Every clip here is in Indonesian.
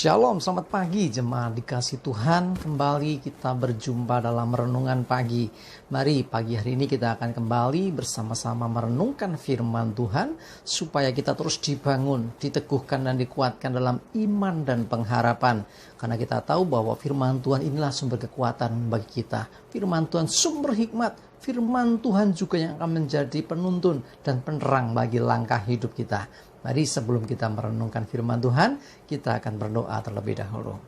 Shalom, selamat pagi jemaat dikasih Tuhan. Kembali kita berjumpa dalam renungan pagi. Mari pagi hari ini kita akan kembali bersama-sama merenungkan firman Tuhan, supaya kita terus dibangun, diteguhkan dan dikuatkan dalam iman dan pengharapan. Karena kita tahu bahwa firman Tuhan inilah sumber kekuatan bagi kita. Firman Tuhan sumber hikmat. Firman Tuhan juga yang akan menjadi penuntun dan penerang bagi langkah hidup kita. Mari sebelum kita merenungkan firman Tuhan, kita akan berdoa terlebih dahulu.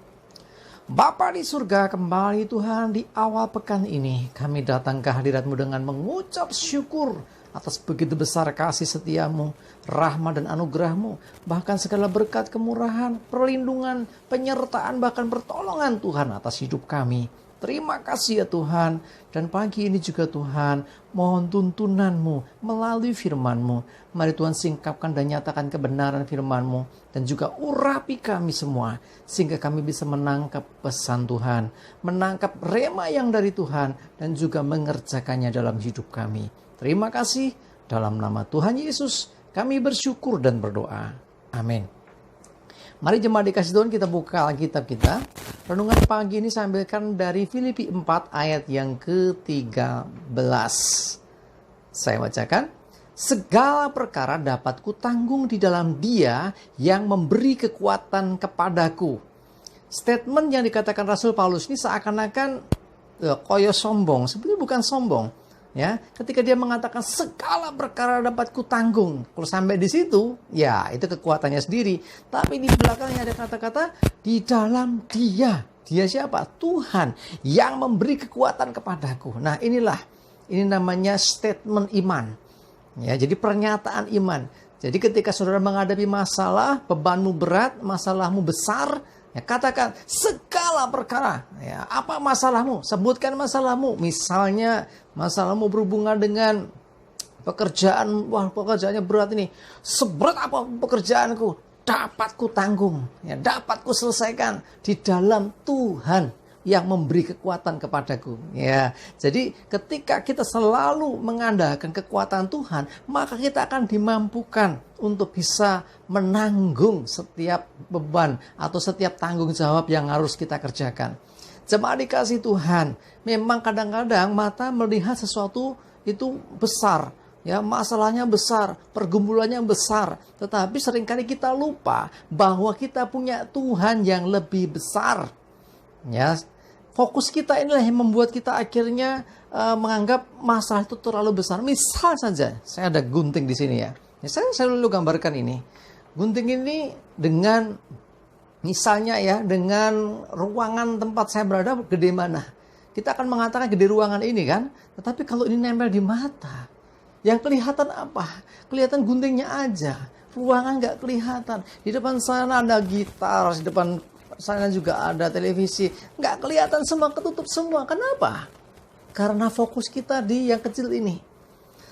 Bapa di surga, kembali Tuhan di awal pekan ini, kami datang ke hadirat-Mu dengan mengucap syukur atas begitu besar kasih setiamu, rahmat dan anugerah-Mu, bahkan segala berkat kemurahan, perlindungan, penyertaan, bahkan pertolongan Tuhan atas hidup kami. Terima kasih ya Tuhan. Dan pagi ini juga Tuhan, mohon tuntunan-Mu melalui firman-Mu. Mari Tuhan singkapkan dan nyatakan kebenaran firman-Mu. Dan juga urapi kami semua, sehingga kami bisa menangkap pesan Tuhan, menangkap rema yang dari Tuhan, dan juga mengerjakannya dalam hidup kami. Terima kasih. Dalam nama Tuhan Yesus kami bersyukur dan berdoa. Amin. Mari jemaat dikasih Tuhan, kita buka Alkitab kita. Renungan pagi ini saya ambilkan dari Filipi 4 ayat yang ke-13. Saya bacakan. Segala perkara dapat kutanggung di dalam Dia yang memberi kekuatan kepadaku. Statement yang dikatakan Rasul Paulus ini seakan-akan koyo sombong. Sebenarnya bukan sombong. Ya, ketika dia mengatakan segala perkara dapat kutanggung. Kalau sampai di situ, ya itu kekuatannya sendiri. Tapi di belakangnya ada kata-kata di dalam Dia. Dia siapa? Tuhan yang memberi kekuatan kepadaku. Nah, ini namanya statement iman. Ya, jadi pernyataan iman. Jadi ketika saudara menghadapi masalah, bebanmu berat, masalahmu besar, ya, katakan segala perkara. Ya, apa masalahmu? Sebutkan masalahmu. Misalnya masalahmu berhubungan dengan pekerjaan. Wah, pekerjaannya berat ini. Seberat apa pekerjaanku? Dapat ku tanggung. Ya, dapat ku selesaikan di dalam Tuhan yang memberi kekuatan kepadaku. Ya, jadi ketika kita selalu mengandalkan kekuatan Tuhan, maka kita akan dimampukan untuk bisa menanggung setiap beban atau setiap tanggung jawab yang harus kita kerjakan. Jemaat dikasih Tuhan, memang kadang-kadang mata melihat sesuatu itu besar, ya, masalahnya besar, pergumulannya besar, tetapi seringkali kita lupa bahwa kita punya Tuhan yang lebih besar. Ya, fokus kita inilah yang membuat kita akhirnya menganggap masalah itu terlalu besar. Misal saja, saya ada gunting di sini ya. Saya selalu gambarkan ini. Gunting ini dengan misalnya ya, dengan ruangan tempat saya berada gede mana. Kita akan mengatakan gede ruangan ini kan. Tetapi kalau ini nempel di mata, yang kelihatan apa? Kelihatan guntingnya aja. Ruangan nggak kelihatan. Di depan sana ada gitar, di depan sana juga ada televisi. Nggak kelihatan semua, ketutup semua. Kenapa? Karena fokus kita di yang kecil ini.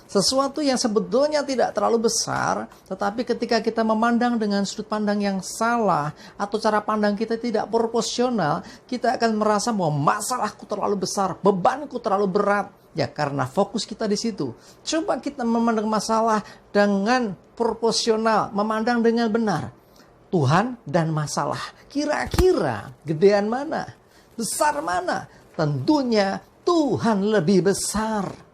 Sesuatu yang sebetulnya tidak terlalu besar, tetapi ketika kita memandang dengan sudut pandang yang salah, atau cara pandang kita tidak proporsional, kita akan merasa bahwa masalahku terlalu besar, bebanku terlalu berat. Ya, karena fokus kita di situ. Coba kita memandang masalah dengan proporsional, memandang dengan benar. Tuhan dan masalah. Kira-kira gedean mana? Besar mana? Tentunya Tuhan lebih besar.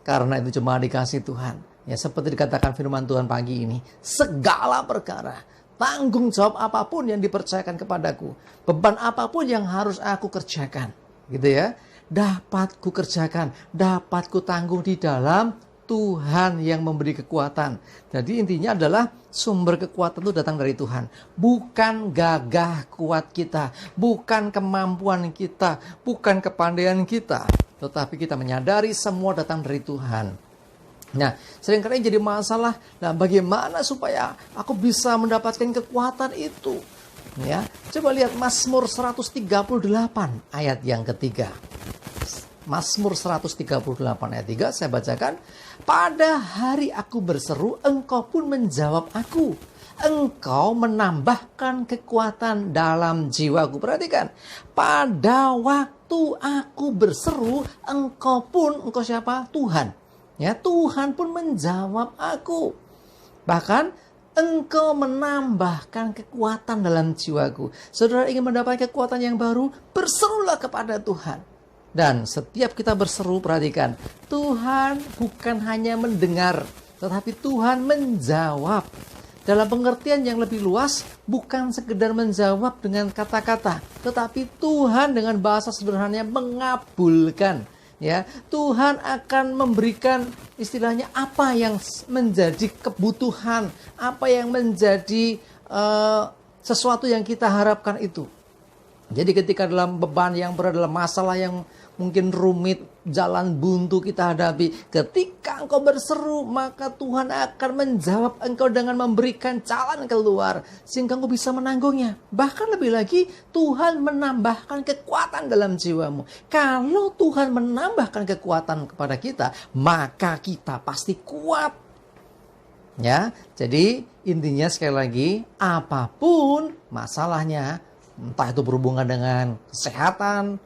Karena itu jemaat dikasih Tuhan. Ya, seperti dikatakan firman Tuhan pagi ini. Segala perkara, tanggung jawab apapun yang dipercayakan kepadaku, beban apapun yang harus aku kerjakan, gitu ya, dapat ku kerjakan, dapat ku tanggung di dalam Tuhan yang memberi kekuatan. Jadi intinya adalah sumber kekuatan itu datang dari Tuhan. Bukan gagah kuat kita, bukan kemampuan kita, bukan kepandaian kita, tetapi kita menyadari semua datang dari Tuhan. Nah, seringkali jadi masalah, nah bagaimana supaya aku bisa mendapatkan kekuatan itu? Ya, coba lihat Mazmur 138 ayat yang ketiga. Mazmur 138 ayat 3, saya bacakan. Pada hari aku berseru, Engkau pun menjawab aku. Engkau menambahkan kekuatan dalam jiwaku. Perhatikan, pada waktu aku berseru, Engkau siapa? Tuhan. Ya, Tuhan pun menjawab aku. Bahkan Engkau menambahkan kekuatan dalam jiwaku. Saudara ingin mendapat kekuatan yang baru, berserulah kepada Tuhan. Dan setiap kita berseru, perhatikan, Tuhan bukan hanya mendengar, tetapi Tuhan menjawab. Dalam pengertian yang lebih luas, bukan sekedar menjawab dengan kata-kata, tetapi Tuhan dengan bahasa sederhananya mengabulkan. Ya, Tuhan akan memberikan istilahnya apa yang menjadi kebutuhan, apa yang menjadi sesuatu yang kita harapkan itu. Jadi ketika dalam beban yang berat, dalam masalah yang mungkin rumit, jalan buntu kita hadapi, ketika engkau berseru, maka Tuhan akan menjawab engkau dengan memberikan jalan keluar, sehingga engkau bisa menanggungnya. Bahkan lebih lagi, Tuhan menambahkan kekuatan dalam jiwamu. Kalau Tuhan menambahkan kekuatan kepada kita, maka kita pasti kuat. Ya, jadi intinya sekali lagi, apapun masalahnya, entah itu berhubungan dengan kesehatan,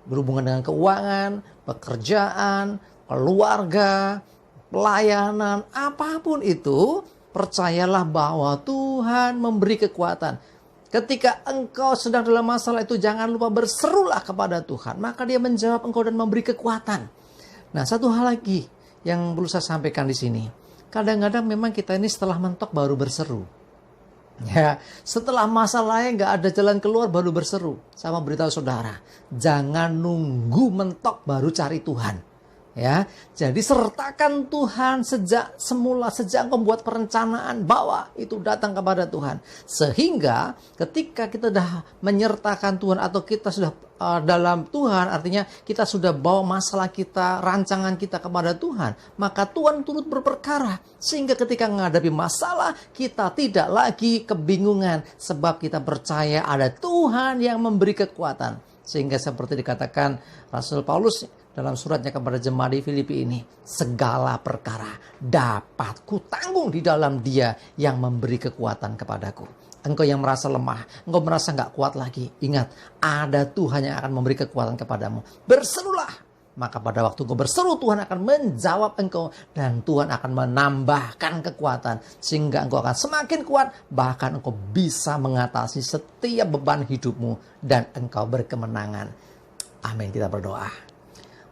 berhubungan dengan keuangan, pekerjaan, keluarga, pelayanan, apapun itu, percayalah bahwa Tuhan memberi kekuatan. Ketika engkau sedang dalam masalah itu, jangan lupa berserulah kepada Tuhan, maka Dia menjawab engkau dan memberi kekuatan. Nah, satu hal lagi yang perlu saya sampaikan di sini. Kadang-kadang memang kita ini setelah mentok baru berseru. Ya, setelah masalahnya nggak ada jalan keluar baru berseru. Sama beritahu saudara, jangan nunggu mentok baru cari Tuhan. Ya, jadi sertakan Tuhan sejak semula, sejak engkau membuat perencanaan, bawa itu datang kepada Tuhan. Sehingga ketika kita sudah menyertakan Tuhan atau kita sudah dalam Tuhan, artinya kita sudah bawa masalah kita, rancangan kita kepada Tuhan, maka Tuhan turut berperkara. Sehingga ketika menghadapi masalah, kita tidak lagi kebingungan, sebab kita percaya ada Tuhan yang memberi kekuatan. Sehingga seperti dikatakan Rasul Paulus dalam suratnya kepada jemaat di Filipi ini, segala perkara dapat kutanggung di dalam Dia yang memberi kekuatan kepadaku. Engkau yang merasa lemah, engkau merasa nggak kuat lagi, ingat, ada Tuhan yang akan memberi kekuatan kepadamu. Berserulah, maka pada waktu engkau berseru, Tuhan akan menjawab engkau dan Tuhan akan menambahkan kekuatan sehingga engkau akan semakin kuat, bahkan engkau bisa mengatasi setiap beban hidupmu dan engkau berkemenangan. Amin. Kita berdoa.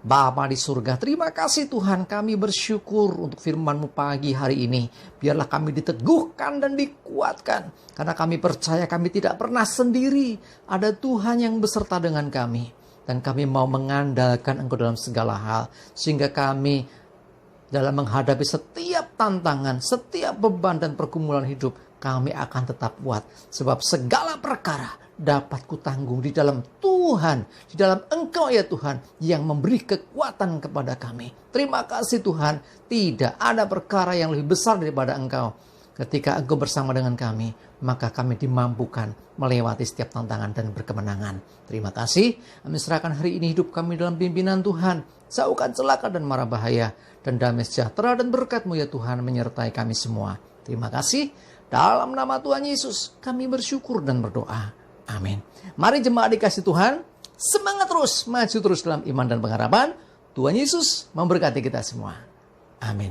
Bapa di surga, terima kasih Tuhan, kami bersyukur untuk firman-Mu pagi hari ini. Biarlah kami diteguhkan dan dikuatkan, karena kami percaya kami tidak pernah sendiri. Ada Tuhan yang beserta dengan kami. Dan kami mau mengandalkan Engkau dalam segala hal, sehingga kami dalam menghadapi setiap tantangan, setiap beban dan pergumulan hidup, kami akan tetap kuat. Sebab segala perkara dapat kutanggung di dalam Tuhan, di dalam Engkau ya Tuhan, yang memberi kekuatan kepada kami. Terima kasih Tuhan, tidak ada perkara yang lebih besar daripada Engkau. Ketika Engkau bersama dengan kami, maka kami dimampukan melewati setiap tantangan dan berkemenangan. Terima kasih, kami serahkan hari ini hidup kami dalam pimpinan Tuhan. Jauhkan celaka dan mara bahaya, dan damai sejahtera dan berkat-Mu ya Tuhan menyertai kami semua. Terima kasih, dalam nama Tuhan Yesus kami bersyukur dan berdoa. Amin. Mari jemaat dikasih Tuhan, semangat terus, maju terus dalam iman dan pengharapan. Tuhan Yesus memberkati kita semua. Amin.